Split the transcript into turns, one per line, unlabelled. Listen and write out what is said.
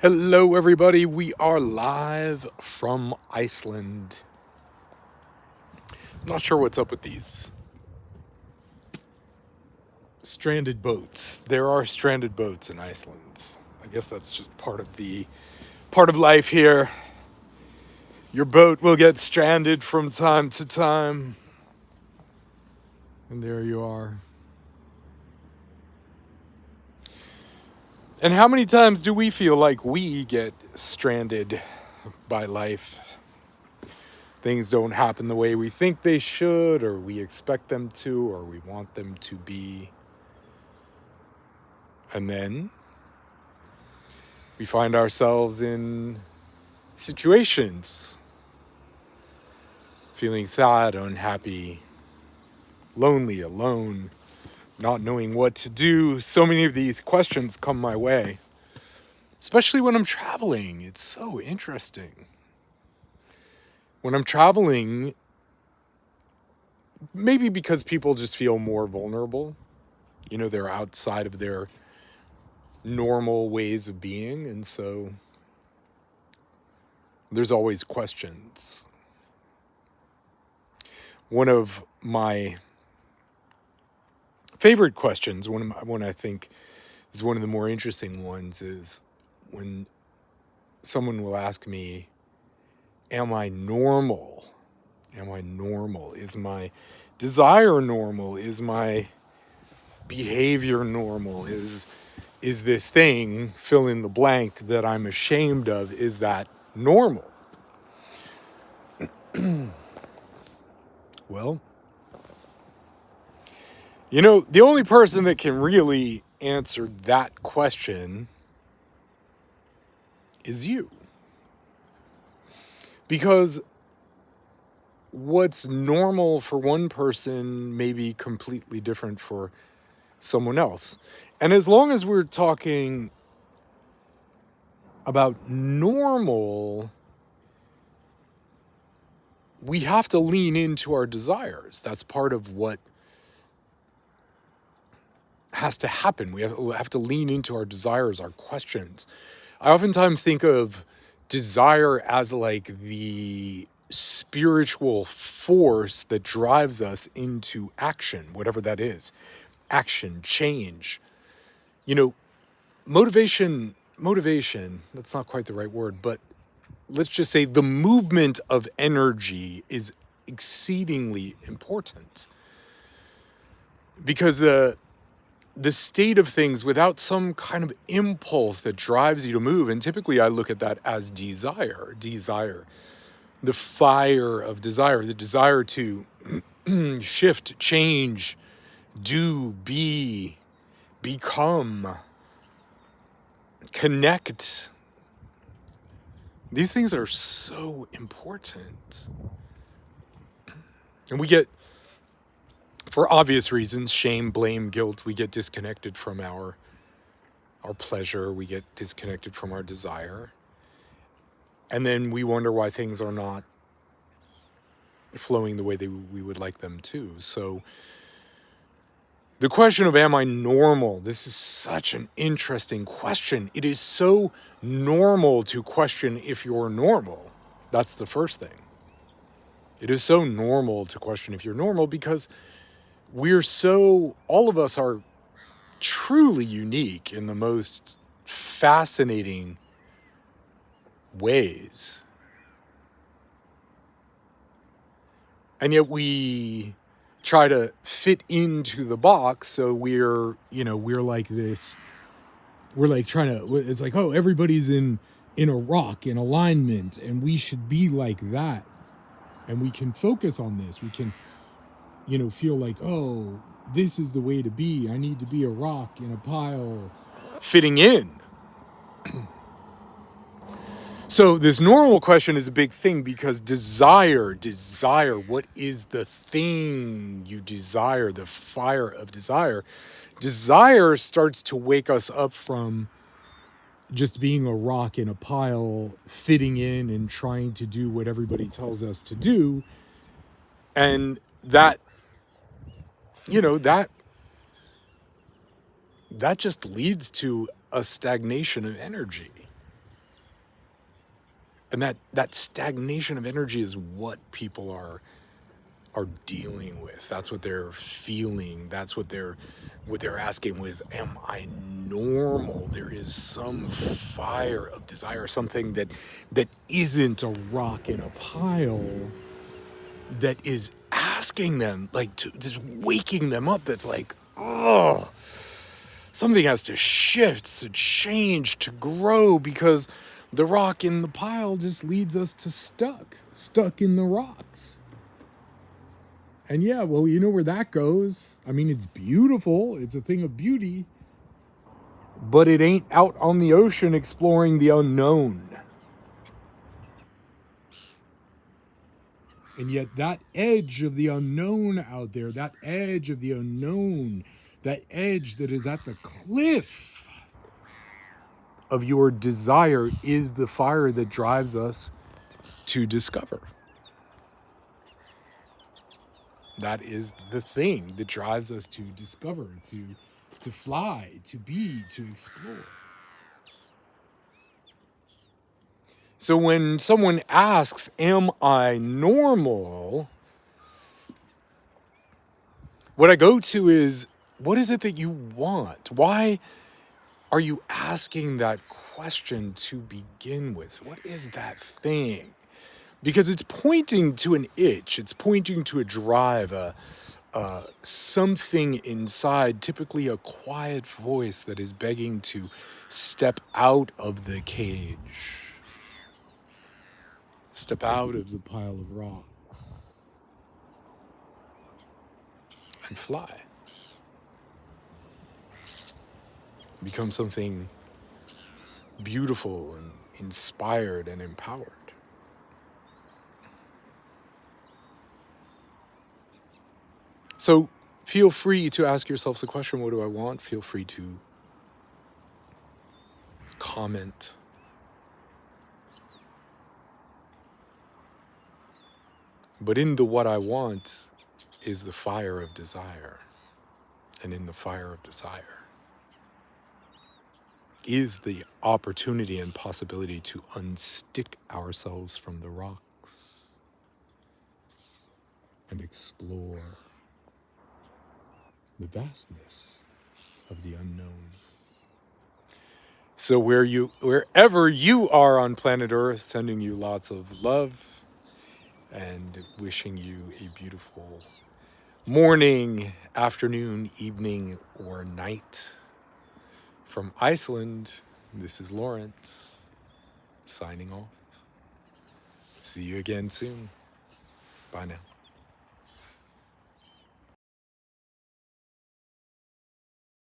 Hello, everybody. We are live from Iceland. Not sure what's up with these stranded boats. There are stranded boats in Iceland. I guess that's just part of life here. Your boat will get stranded from time to time. And there you are. And how many times do we feel like we get stranded by life? Things don't happen the way we think they should, or we expect them to, or we want them to be. And then we find ourselves in situations feeling sad, unhappy, lonely, alone, not knowing what to do. So many of these questions come my way, especially when I'm traveling. It's so interesting. When I'm traveling, maybe because people just feel more vulnerable, they're outside of their normal ways of being, and so there's always questions. One of my favorite questions, one I think is one of the more interesting ones, is when someone will ask me, am I normal? Am I normal? Is my desire normal? Is my behavior normal? Is this thing, fill in the blank, that I'm ashamed of, is that normal? Well, the only person that can really answer that question is you. Because what's normal for one person may be completely different for someone else. And as long as we're talking about normal, we have to lean into our desires. That's part of what has to happen. We have to lean into our desires, our questions. I oftentimes think of desire as like the spiritual force that drives us into action, whatever that is. Action, change. Motivation, that's not quite the right word, but let's just say the movement of energy is exceedingly important. Because the state of things without some kind of impulse that drives you to move, and typically I look at that as desire, the fire of desire, the desire to shift, change, do, be, become, connect. These things are so important. And we get, for obvious reasons, shame, blame, guilt, we get disconnected from our pleasure, we get disconnected from our desire. And then we wonder why things are not flowing the way we would like them to. So the question of, am I normal? This is such an interesting question. It is so normal to question if you're normal. That's the first thing. It is so normal to question if you're normal because all of us are truly unique in the most fascinating ways. And yet we try to fit into the box, so we're like this. We're like it's like, oh, everybody's in a rock, in alignment, and we should be like that. And we can focus on this. We can, feel like, oh, this is the way to be. I need to be a rock in a pile, fitting in. So this normal question is a big thing because desire, what is the thing you desire, the fire of desire? Desire starts to wake us up from just being a rock in a pile, fitting in and trying to do what everybody tells us to do. And that just leads to a stagnation of energy. And that stagnation of energy is what people are dealing with. That's what they're feeling. That's what they're asking with, am I normal? There is some fire of desire, something that isn't a rock in a pile, that is asking them, like, to just waking them up. That's like, oh, something has to shift, to change, to grow, because the rock in the pile just leads us to stuck in the rocks. And yeah, well, you know where that goes. I mean, it's beautiful. It's a thing of beauty. But it ain't out on the ocean exploring the unknown. And yet that edge of the unknown out there, that edge of the unknown, that edge that is at the cliff of your desire, is the fire that drives us to discover. That is the thing that drives us to discover, to fly, to be, to explore. So when someone asks, am I normal? What I go to is, what is it that you want? Why are you asking that question to begin with? What is that thing? Because it's pointing to an itch. It's pointing to a drive, something inside, typically a quiet voice that is begging to step out of the cage. Step out of the pile of rocks and fly. Become something beautiful and inspired and empowered. So feel free to ask yourself the question, what do I want? Feel free to comment. But in the what I want is the fire of desire. And in the fire of desire is the opportunity and possibility to unstick ourselves from the rocks and explore the vastness of the unknown. So wherever you are on planet Earth, sending you lots of love and wishing you a beautiful morning, afternoon, evening, or night. From Iceland, this is Lawrence, signing off. See you again soon. Bye now.